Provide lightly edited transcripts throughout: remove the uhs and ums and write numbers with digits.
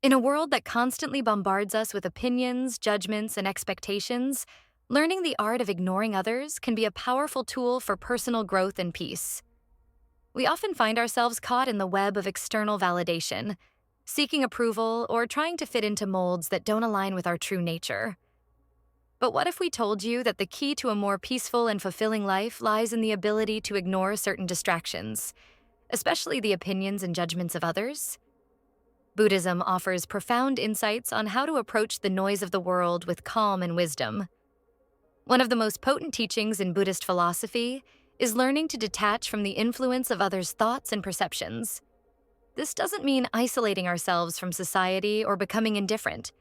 In a world that constantly bombards us with opinions, judgments, and expectations, learning the art of ignoring others can be a powerful tool for personal growth and peace. We often find ourselves caught in the web of external validation, seeking approval or trying to fit into molds that don't align with our true nature. But what if we told you that the key to a more peaceful and fulfilling life lies in the ability to ignore certain distractions, especially the opinions and judgments of others? Buddhism offers profound insights on how to approach the noise of the world with calm and wisdom. One of the most potent teachings in Buddhist philosophy is learning to detach from the influence of others' thoughts and perceptions. This doesn't mean isolating ourselves from society or becoming indifferent.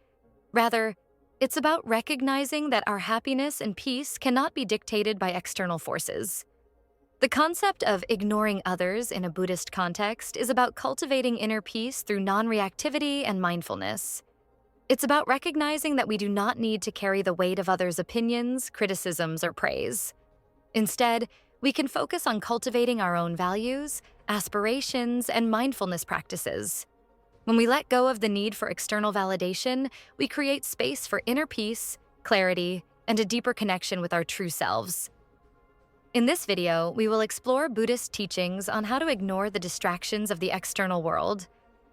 Rather, it's about recognizing that our happiness and peace cannot be dictated by external forces. The concept of ignoring others in a Buddhist context is about cultivating inner peace through non-reactivity and mindfulness. It's about recognizing that we do not need to carry the weight of others' opinions, criticisms, or praise. Instead, we can focus on cultivating our own values, aspirations, and mindfulness practices. When we let go of the need for external validation, we create space for inner peace, clarity, and a deeper connection with our true selves. In this video, we will explore Buddhist teachings on how to ignore the distractions of the external world,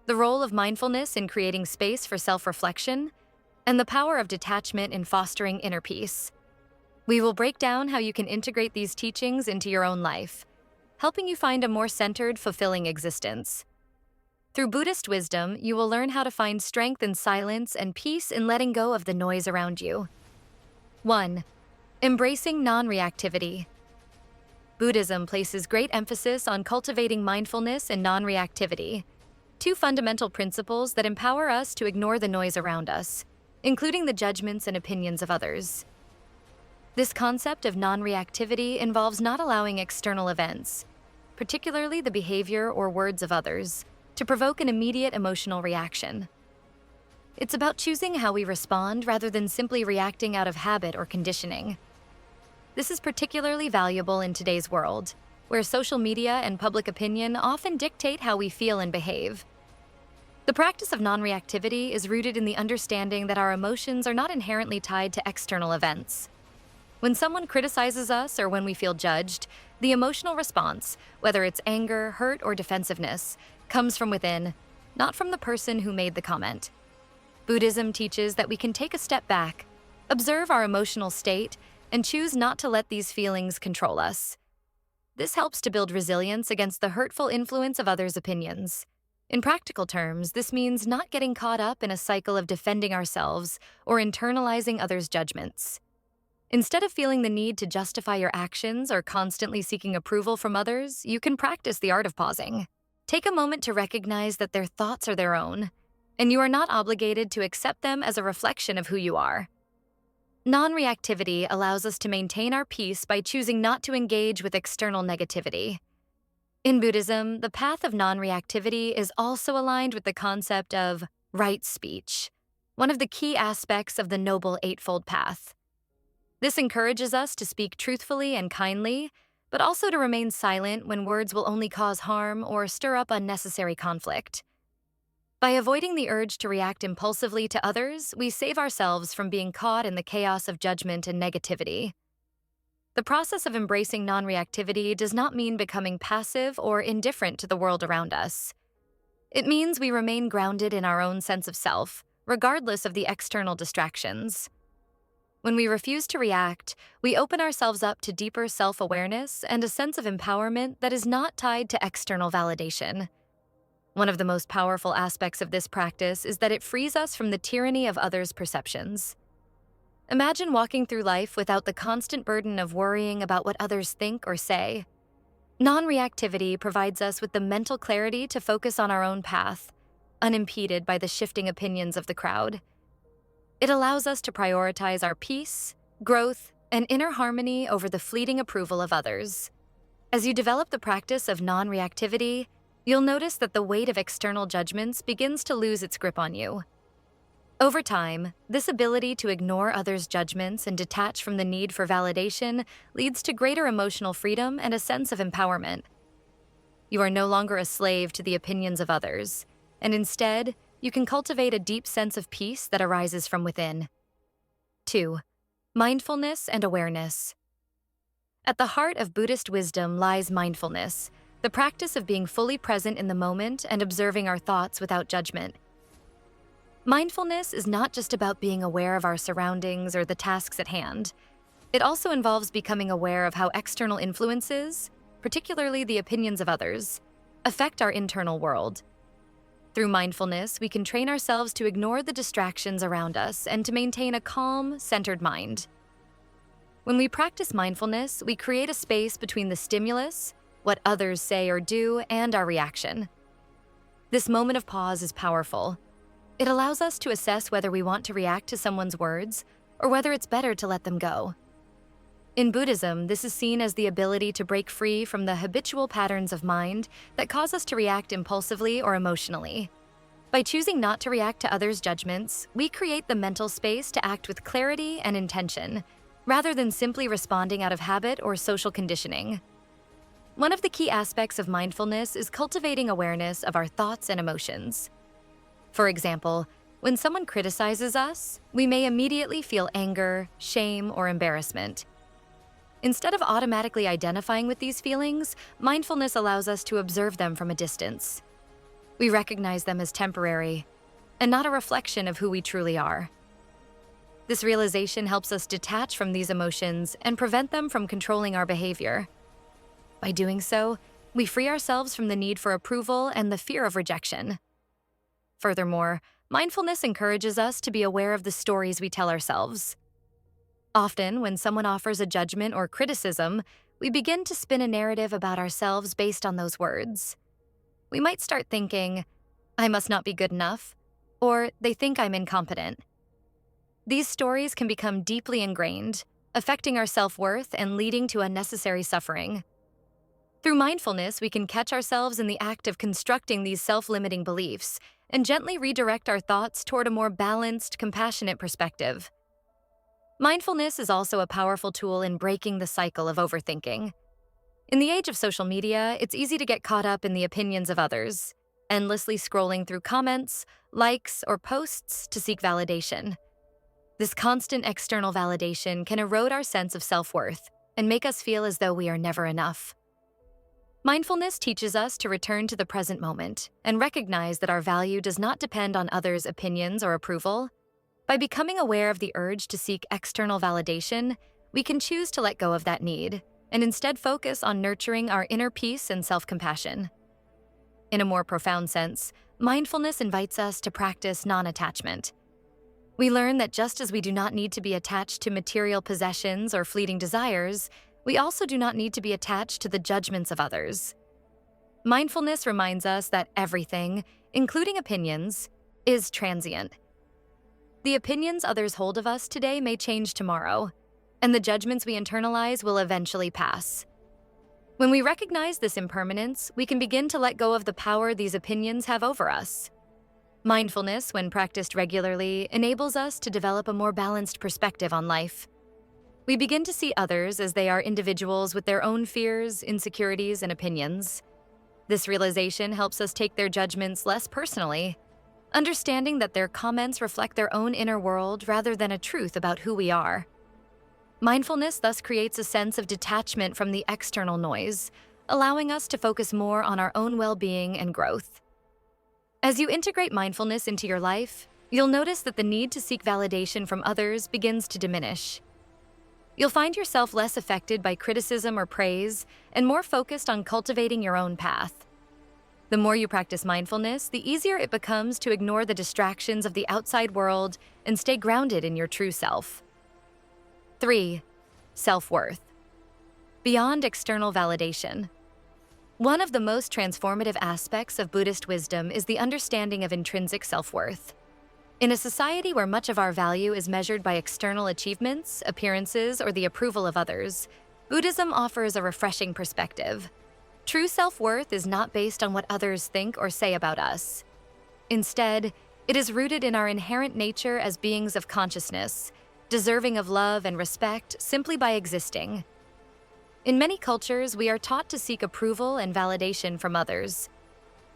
the role of mindfulness in creating space for self-reflection, and the power of detachment in fostering inner peace. We will break down how you can integrate these teachings into your own life, helping you find a more centered, fulfilling existence. Through Buddhist wisdom, you will learn how to find strength in silence and peace in letting go of the noise around you. 1. Embracing non-reactivity. Buddhism places great emphasis on cultivating mindfulness and non-reactivity, two fundamental principles that empower us to ignore the noise around us, including the judgments and opinions of others. This concept of non-reactivity involves not allowing external events, particularly the behavior or words of others, to provoke an immediate emotional reaction. It's about choosing how we respond rather than simply reacting out of habit or conditioning. This is particularly valuable in today's world, where social media and public opinion often dictate how we feel and behave. The practice of non-reactivity is rooted in the understanding that our emotions are not inherently tied to external events. When someone criticizes us or when we feel judged, the emotional response, whether it's anger, hurt, or defensiveness, comes from within, not from the person who made the comment. Buddhism teaches that we can take a step back, observe our emotional state, and choose not to let these feelings control us. This helps to build resilience against the hurtful influence of others' opinions. In practical terms, this means not getting caught up in a cycle of defending ourselves or internalizing others' judgments. Instead of feeling the need to justify your actions or constantly seeking approval from others, you can practice the art of pausing. Take a moment to recognize that their thoughts are their own, and you are not obligated to accept them as a reflection of who you are. Non-reactivity allows us to maintain our peace by choosing not to engage with external negativity. In Buddhism, the path of non-reactivity is also aligned with the concept of right speech, one of the key aspects of the Noble Eightfold Path. This encourages us to speak truthfully and kindly, but also to remain silent when words will only cause harm or stir up unnecessary conflict. By avoiding the urge to react impulsively to others, we save ourselves from being caught in the chaos of judgment and negativity. The process of embracing non-reactivity does not mean becoming passive or indifferent to the world around us. It means we remain grounded in our own sense of self, regardless of the external distractions. When we refuse to react, we open ourselves up to deeper self-awareness and a sense of empowerment that is not tied to external validation. One of the most powerful aspects of this practice is that it frees us from the tyranny of others' perceptions. Imagine walking through life without the constant burden of worrying about what others think or say. Non-reactivity provides us with the mental clarity to focus on our own path, unimpeded by the shifting opinions of the crowd. It allows us to prioritize our peace, growth, and inner harmony over the fleeting approval of others. As you develop the practice of non-reactivity, you'll notice that the weight of external judgments begins to lose its grip on you. Over time, this ability to ignore others' judgments and detach from the need for validation leads to greater emotional freedom and a sense of empowerment. You are no longer a slave to the opinions of others, and instead, you can cultivate a deep sense of peace that arises from within. 2. Mindfulness and awareness. At the heart of Buddhist wisdom lies mindfulness, the practice of being fully present in the moment and observing our thoughts without judgment. Mindfulness is not just about being aware of our surroundings or the tasks at hand. It also involves becoming aware of how external influences, particularly the opinions of others, affect our internal world. Through mindfulness, we can train ourselves to ignore the distractions around us and to maintain a calm, centered mind. When we practice mindfulness, we create a space between the stimulus, what others say or do, and our reaction. This moment of pause is powerful. It allows us to assess whether we want to react to someone's words or whether it's better to let them go. In Buddhism, this is seen as the ability to break free from the habitual patterns of mind that cause us to react impulsively or emotionally. By choosing not to react to others' judgments, we create the mental space to act with clarity and intention, rather than simply responding out of habit or social conditioning. One of the key aspects of mindfulness is cultivating awareness of our thoughts and emotions. For example, when someone criticizes us, we may immediately feel anger, shame, or embarrassment. Instead of automatically identifying with these feelings, mindfulness allows us to observe them from a distance. We recognize them as temporary and not a reflection of who we truly are. This realization helps us detach from these emotions and prevent them from controlling our behavior. By doing so, we free ourselves from the need for approval and the fear of rejection. Furthermore, mindfulness encourages us to be aware of the stories we tell ourselves. Often, when someone offers a judgment or criticism, we begin to spin a narrative about ourselves based on those words. We might start thinking, "I must not be good enough," or "they think I'm incompetent." These stories can become deeply ingrained, affecting our self-worth and leading to unnecessary suffering. Through mindfulness, we can catch ourselves in the act of constructing these self-limiting beliefs and gently redirect our thoughts toward a more balanced, compassionate perspective. Mindfulness is also a powerful tool in breaking the cycle of overthinking. In the age of social media, it's easy to get caught up in the opinions of others, endlessly scrolling through comments, likes, or posts to seek validation. This constant external validation can erode our sense of self-worth and make us feel as though we are never enough. Mindfulness teaches us to return to the present moment and recognize that our value does not depend on others' opinions or approval. By becoming aware of the urge to seek external validation, we can choose to let go of that need and instead focus on nurturing our inner peace and self-compassion. In a more profound sense, mindfulness invites us to practice non-attachment. We learn that just as we do not need to be attached to material possessions or fleeting desires, we also do not need to be attached to the judgments of others. Mindfulness reminds us that everything, including opinions, is transient. The opinions others hold of us today may change tomorrow, and the judgments we internalize will eventually pass. When we recognize this impermanence, we can begin to let go of the power these opinions have over us. Mindfulness, when practiced regularly, enables us to develop a more balanced perspective on life. We begin to see others as they are individuals with their own fears, insecurities, and opinions. This realization helps us take their judgments less personally, understanding that their comments reflect their own inner world rather than a truth about who we are. Mindfulness thus creates a sense of detachment from the external noise, allowing us to focus more on our own well-being and growth. As you integrate mindfulness into your life, you'll notice that the need to seek validation from others begins to diminish. You'll find yourself less affected by criticism or praise and more focused on cultivating your own path. The more you practice mindfulness, the easier it becomes to ignore the distractions of the outside world and stay grounded in your true self. 3. Self-worth. Beyond external validation. One of the most transformative aspects of Buddhist wisdom is the understanding of intrinsic self-worth. In a society where much of our value is measured by external achievements, appearances, or the approval of others, Buddhism offers a refreshing perspective. True self-worth is not based on what others think or say about us. Instead, it is rooted in our inherent nature as beings of consciousness, deserving of love and respect simply by existing. In many cultures, we are taught to seek approval and validation from others.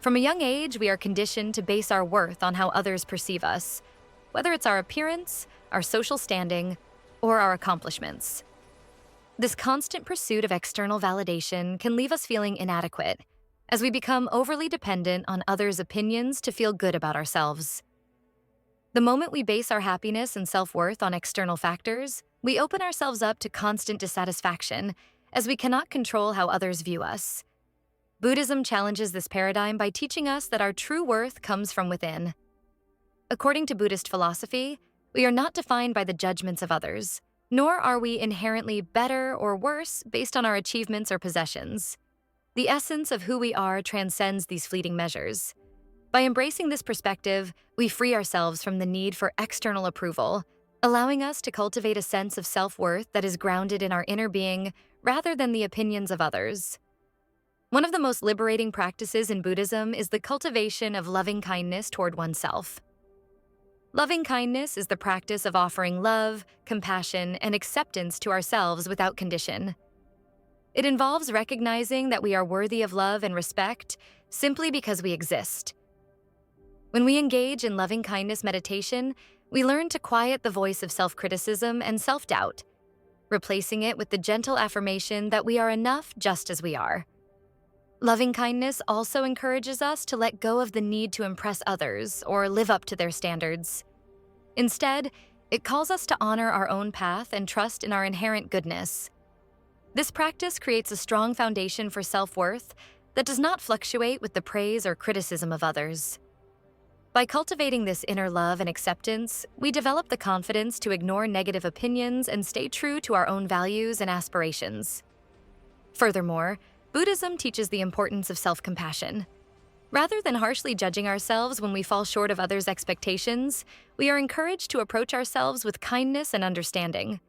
From a young age, we are conditioned to base our worth on how others perceive us, whether it's our appearance, our social standing, or our accomplishments. This constant pursuit of external validation can leave us feeling inadequate, as we become overly dependent on others' opinions to feel good about ourselves. The moment we base our happiness and self-worth on external factors, we open ourselves up to constant dissatisfaction, as we cannot control how others view us. Buddhism challenges this paradigm by teaching us that our true worth comes from within. According to Buddhist philosophy, we are not defined by the judgments of others, nor are we inherently better or worse based on our achievements or possessions. The essence of who we are transcends these fleeting measures. By embracing this perspective, we free ourselves from the need for external approval, allowing us to cultivate a sense of self-worth that is grounded in our inner being rather than the opinions of others. One of the most liberating practices in Buddhism is the cultivation of loving kindness toward oneself. Loving kindness is the practice of offering love, compassion, and acceptance to ourselves without condition. It involves recognizing that we are worthy of love and respect simply because we exist. When we engage in loving kindness meditation, we learn to quiet the voice of self-criticism and self-doubt, replacing it with the gentle affirmation that we are enough just as we are. Loving kindness also encourages us to let go of the need to impress others or live up to their standards. Instead, it calls us to honor our own path and trust in our inherent goodness. This practice creates a strong foundation for self-worth that does not fluctuate with the praise or criticism of others. By cultivating this inner love and acceptance, we develop the confidence to ignore negative opinions and stay true to our own values and aspirations. Furthermore, Buddhism teaches the importance of self-compassion. Rather than harshly judging ourselves when we fall short of others' expectations, we are encouraged to approach ourselves with kindness and understanding.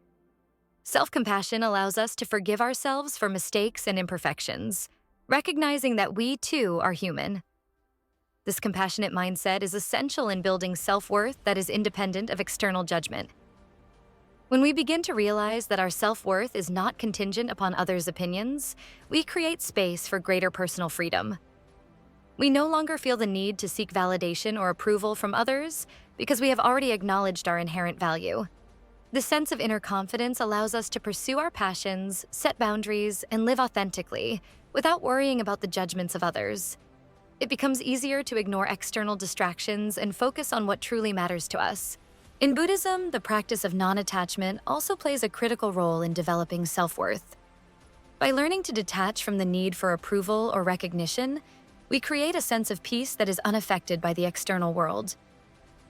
Self-compassion allows us to forgive ourselves for mistakes and imperfections, recognizing that we too are human. This compassionate mindset is essential in building self-worth that is independent of external judgment. When we begin to realize that our self-worth is not contingent upon others' opinions, we create space for greater personal freedom. We no longer feel the need to seek validation or approval from others because we have already acknowledged our inherent value. This sense of inner confidence allows us to pursue our passions, set boundaries, and live authentically without worrying about the judgments of others. It becomes easier to ignore external distractions and focus on what truly matters to us. In Buddhism, the practice of non-attachment also plays a critical role in developing self-worth. By learning to detach from the need for approval or recognition, we create a sense of peace that is unaffected by the external world.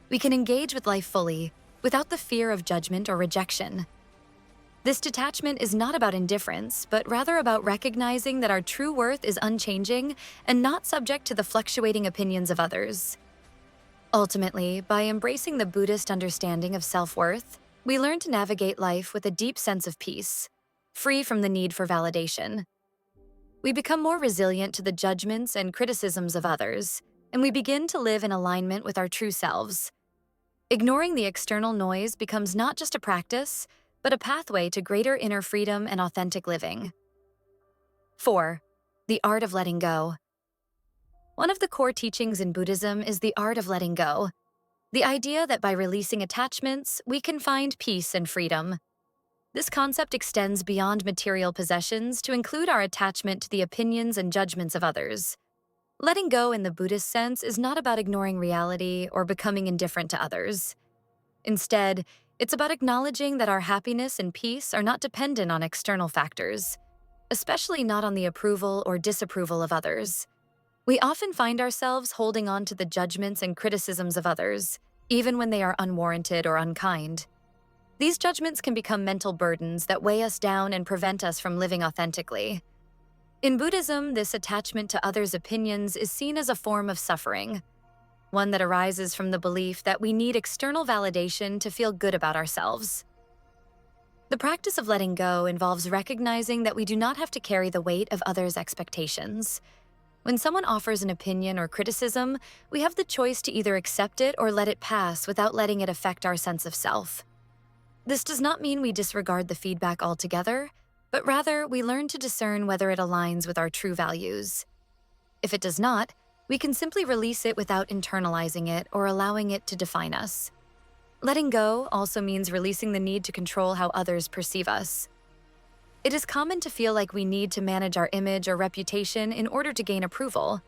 We can engage with life fully, without the fear of judgment or rejection. This detachment is not about indifference, but rather about recognizing that our true worth is unchanging and not subject to the fluctuating opinions of others. Ultimately, by embracing the Buddhist understanding of self-worth, we learn to navigate life with a deep sense of peace, free from the need for validation. We become more resilient to the judgments and criticisms of others, and we begin to live in alignment with our true selves. Ignoring the external noise becomes not just a practice, but a pathway to greater inner freedom and authentic living. 4. The art of letting go. One of the core teachings in Buddhism is the art of letting go, the idea that by releasing attachments, we can find peace and freedom. This concept extends beyond material possessions to include our attachment to the opinions and judgments of others. Letting go in the Buddhist sense is not about ignoring reality or becoming indifferent to others. Instead, it's about acknowledging that our happiness and peace are not dependent on external factors, especially not on the approval or disapproval of others. We often find ourselves holding on to the judgments and criticisms of others, even when they are unwarranted or unkind. These judgments can become mental burdens that weigh us down and prevent us from living authentically. In Buddhism, this attachment to others' opinions is seen as a form of suffering, one that arises from the belief that we need external validation to feel good about ourselves. The practice of letting go involves recognizing that we do not have to carry the weight of others' expectations. When someone offers an opinion or criticism, we have the choice to either accept it or let it pass without letting it affect our sense of self. This does not mean we disregard the feedback altogether, but rather we learn to discern whether it aligns with our true values. If it does not, We can simply release it without internalizing it or allowing it to define us. Letting go also means releasing the need to control how others perceive us. It is common to feel like we need to manage our image or reputation in order to gain approval,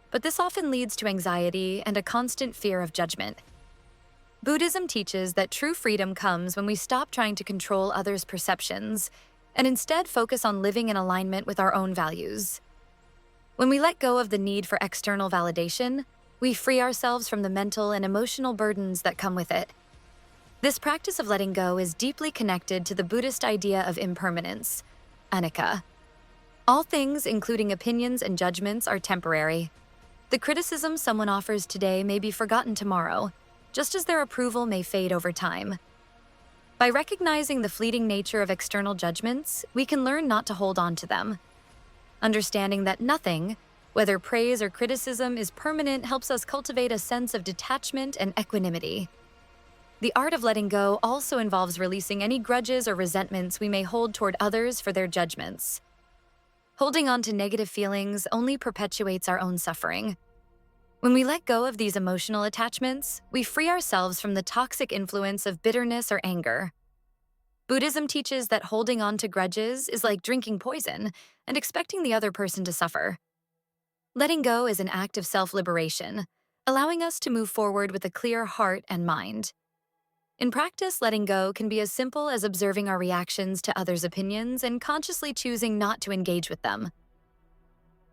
but this often leads to anxiety and a constant fear of judgment. Buddhism teaches that true freedom comes when we stop trying to control others' perceptions and instead focus on living in alignment with our own values. When we let go of the need for external validation, we free ourselves from the mental and emotional burdens that come with it. This practice of letting go is deeply connected to the Buddhist idea of impermanence, anicca. All things, including opinions and judgments, are temporary. The criticism someone offers today may be forgotten tomorrow, just as their approval may fade over time. By recognizing the fleeting nature of external judgments, we can learn not to hold on to them. Understanding that nothing, whether praise or criticism, is permanent helps us cultivate a sense of detachment and equanimity. The art of letting go also involves releasing any grudges or resentments we may hold toward others for their judgments. Holding on to negative feelings only perpetuates our own suffering. When we let go of these emotional attachments, we free ourselves from the toxic influence of bitterness or anger. Buddhism teaches that holding on to grudges is like drinking poison and expecting the other person to suffer. Letting go is an act of self-liberation, allowing us to move forward with a clear heart and mind. In practice, letting go can be as simple as observing our reactions to others' opinions and consciously choosing not to engage with them.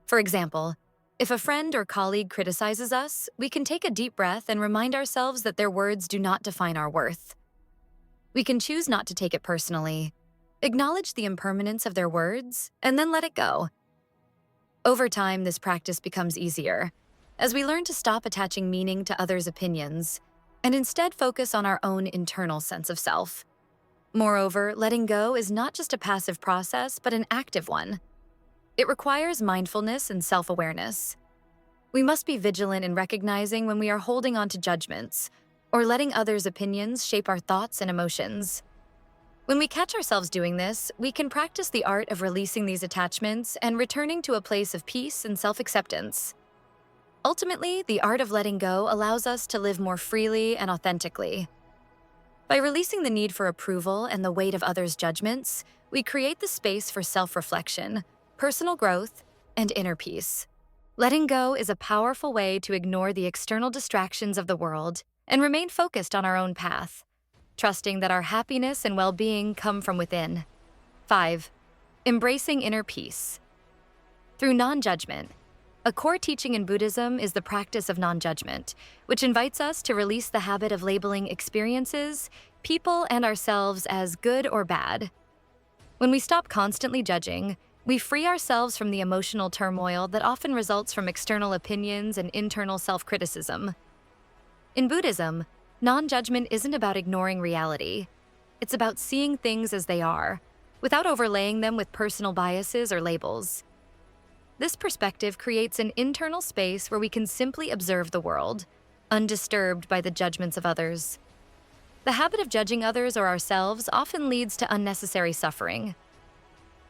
For example, if a friend or colleague criticizes us, we can take a deep breath and remind ourselves that their words do not define our worth. We can choose not to take it personally, acknowledge the impermanence of their words, and then let it go. Over time, this practice becomes easier, as we learn to stop attaching meaning to others' opinions and instead focus on our own internal sense of self. Moreover, letting go is not just a passive process, but an active one. It requires mindfulness and self-awareness. We must be vigilant in recognizing when we are holding on to judgments or letting others' opinions shape our thoughts and emotions. When we catch ourselves doing this, we can practice the art of releasing these attachments and returning to a place of peace and self-acceptance. Ultimately, the art of letting go allows us to live more freely and authentically. By releasing the need for approval and the weight of others' judgments, we create the space for self-reflection, personal growth, and inner peace. Letting go is a powerful way to ignore the external distractions of the world and remain focused on our own path, trusting that our happiness and well-being come from within. 5. Embracing inner peace. Through non-judgment. A core teaching in Buddhism is the practice of non-judgment, which invites us to release the habit of labeling experiences, people, and ourselves as good or bad. When we stop constantly judging, we free ourselves from the emotional turmoil that often results from external opinions and internal self-criticism. In Buddhism, non-judgment isn't about ignoring reality. It's about seeing things as they are, without overlaying them with personal biases or labels. This perspective creates an internal space where we can simply observe the world, undisturbed by the judgments of others. The habit of judging others or ourselves often leads to unnecessary suffering.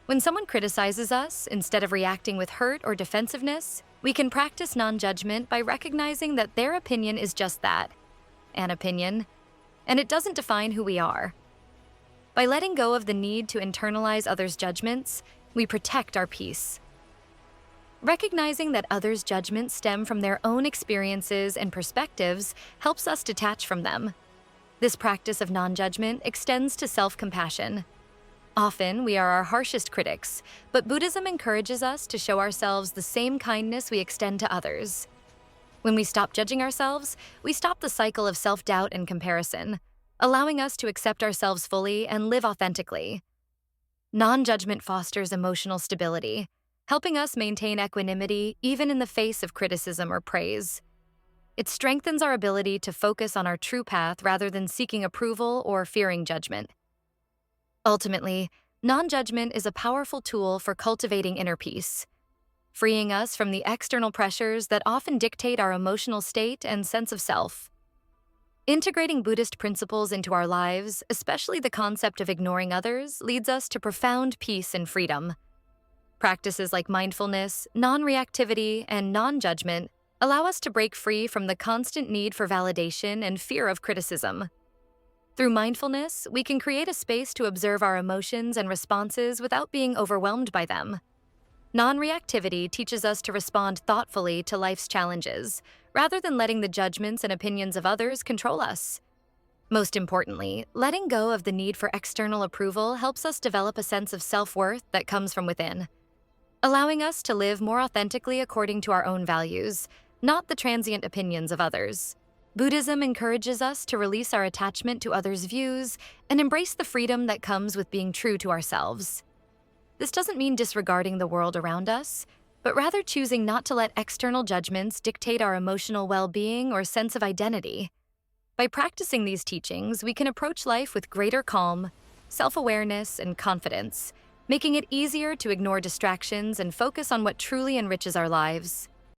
When someone criticizes us, instead of reacting with hurt or defensiveness, we can practice non-judgment by recognizing that their opinion is just that, an opinion, and it doesn't define who we are. By letting go of the need to internalize others' judgments, we protect our peace. Recognizing that others' judgments stem from their own experiences and perspectives helps us detach from them. This practice of non-judgment extends to self-compassion. Often, we are our harshest critics, but Buddhism encourages us to show ourselves the same kindness we extend to others. When we stop judging ourselves, we stop the cycle of self-doubt and comparison, allowing us to accept ourselves fully and live authentically. Non-judgment fosters emotional stability, helping us maintain equanimity even in the face of criticism or praise. It strengthens our ability to focus on our true path rather than seeking approval or fearing judgment. Ultimately, non-judgment is a powerful tool for cultivating inner peace, freeing us from the external pressures that often dictate our emotional state and sense of self. Integrating Buddhist principles into our lives, especially the concept of ignoring others, leads us to profound peace and freedom. Practices like mindfulness, non-reactivity, and non-judgment allow us to break free from the constant need for validation and fear of criticism. Through mindfulness, we can create a space to observe our emotions and responses without being overwhelmed by them. Non-reactivity teaches us to respond thoughtfully to life's challenges, rather than letting the judgments and opinions of others control us. Most importantly, letting go of the need for external approval helps us develop a sense of self-worth that comes from within, allowing us to live more authentically according to our own values, not the transient opinions of others. Buddhism encourages us to release our attachment to others' views and embrace the freedom that comes with being true to ourselves. This doesn't mean disregarding the world around us, but rather choosing not to let external judgments dictate our emotional well-being or sense of identity. By practicing these teachings, we can approach life with greater calm, self-awareness, and confidence, making it easier to ignore distractions and focus on what truly enriches our lives.